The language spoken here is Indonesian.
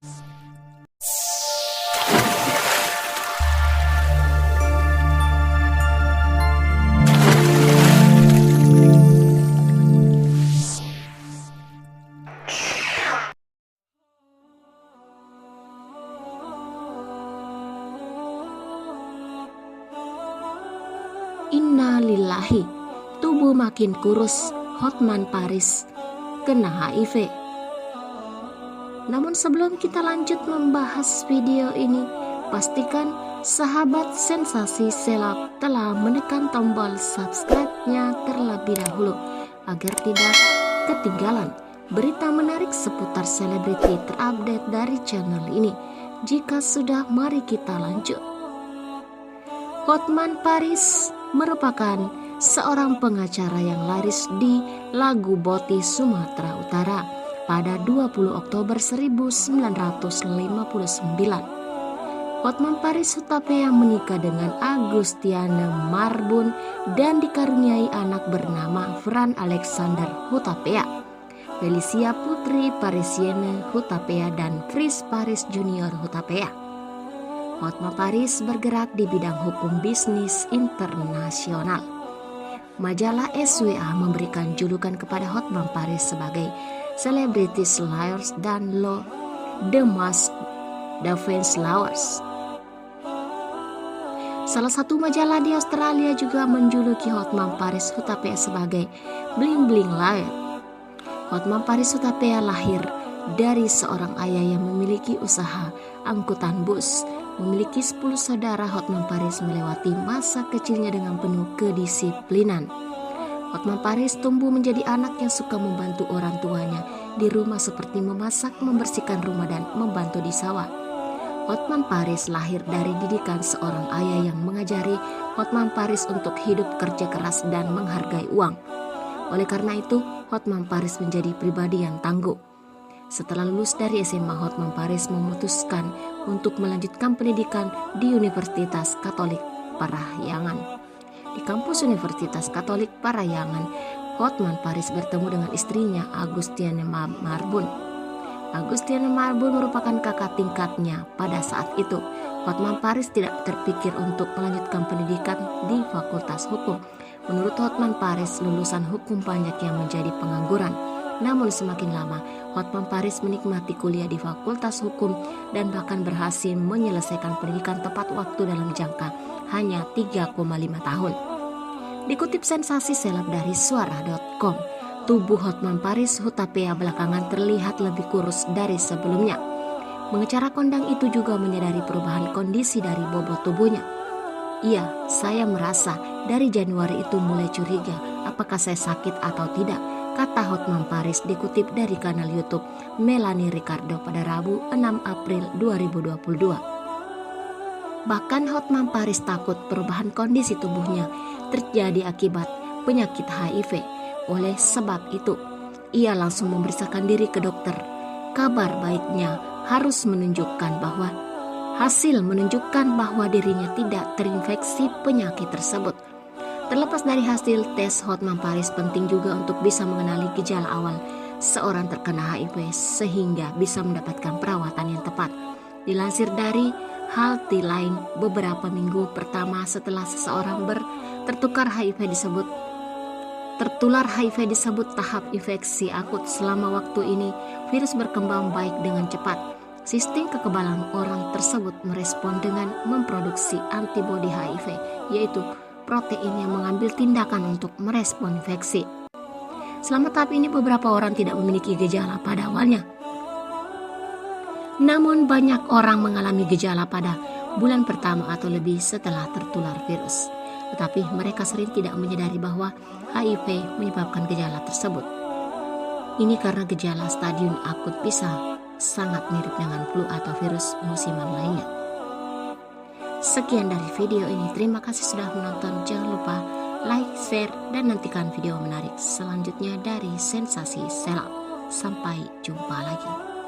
Innalillahi, tubuh makin kurus, Hotman Paris kena HIV. Namun sebelum kita lanjut membahas video ini, pastikan sahabat sensasi seleb telah menekan tombol subscribe-nya terlebih dahulu agar tidak ketinggalan berita menarik seputar selebriti terupdate dari channel ini. Jika sudah, mari kita lanjut. Hotman Paris merupakan seorang pengacara yang laris di Lagu Boti, Sumatera Utara pada 20 Oktober 1959. Hotman Paris Hutapea menikah dengan Agustiana Marbun dan dikaruniai anak bernama Fran Alexander Hutapea, Felicia Putri Parisienne Hutapea, dan Fritz Paris Junior Hutapea. Hotman Paris bergerak di bidang hukum bisnis internasional. Majalah SWA memberikan julukan kepada Hotman Paris sebagai Celebrities Liars dan The Most Defense Lawyers. Salah satu majalah di Australia juga menjuluki Hotman Paris Hutapea sebagai Bling Bling Liar. Hotman Paris Hutapea lahir dari seorang ayah yang memiliki usaha angkutan bus. Memiliki 10 saudara, Hotman Paris melewati masa kecilnya dengan penuh kedisiplinan. Hotman Paris tumbuh menjadi anak yang suka membantu orang tuanya di rumah seperti memasak, membersihkan rumah, dan membantu di sawah. Hotman Paris lahir dari didikan seorang ayah yang mengajari Hotman Paris untuk hidup kerja keras dan menghargai uang. Oleh karena itu, Hotman Paris menjadi pribadi yang tangguh. Setelah lulus dari SMA, Hotman Paris memutuskan untuk melanjutkan pendidikan di Universitas Katolik Parahyangan. Di kampus Universitas Katolik Parahyangan, Hotman Paris bertemu dengan istrinya, Agustiana Marbun. Agustiana Marbun merupakan kakak tingkatnya pada saat itu. Hotman Paris tidak terpikir untuk melanjutkan pendidikan di Fakultas Hukum. Menurut Hotman Paris, lulusan hukum banyak yang menjadi pengangguran. Namun semakin lama, Hotman Paris menikmati kuliah di Fakultas Hukum dan bahkan berhasil menyelesaikan pendidikan tepat waktu dalam jangka hanya 3,5 tahun. Dikutip sensasi seleb dari suara.com, tubuh Hotman Paris Hutapea belakangan terlihat lebih kurus dari sebelumnya. Pengacara kondang itu juga menyadari perubahan kondisi dari bobot tubuhnya. Iya, saya merasa dari Januari itu mulai curiga apakah saya sakit atau tidak, kata Hotman Paris dikutip dari kanal YouTube Melanie Ricardo pada Rabu 6 April 2022. Bahkan Hotman Paris takut perubahan kondisi tubuhnya terjadi akibat penyakit HIV. Oleh sebab itu, ia langsung memeriksakan diri ke dokter. Kabar baiknya hasil menunjukkan bahwa dirinya tidak terinfeksi penyakit tersebut. Terlepas dari hasil tes Hotman Paris, penting juga untuk bisa mengenali gejala awal seorang terkena HIV sehingga bisa mendapatkan perawatan yang tepat. Dilansir dari Healthline, beberapa minggu pertama setelah seseorang tertular HIV disebut tahap infeksi akut. Selama waktu ini, virus berkembang baik dengan cepat. Sistem kekebalan orang tersebut merespon dengan memproduksi antibodi HIV, yaitu protein yang mengambil tindakan untuk merespon infeksi. Selama tahap ini, beberapa orang tidak memiliki gejala pada awalnya. Namun banyak orang mengalami gejala pada bulan pertama atau lebih setelah tertular virus. Tetapi mereka sering tidak menyadari bahwa HIV menyebabkan gejala tersebut. Ini karena gejala stadium akut bisa sangat mirip dengan flu atau virus musiman lainnya. Sekian dari video ini. Terima kasih sudah menonton. Jangan lupa like, share, dan nantikan video menarik selanjutnya dari Sensasi Seleb. Sampai jumpa lagi.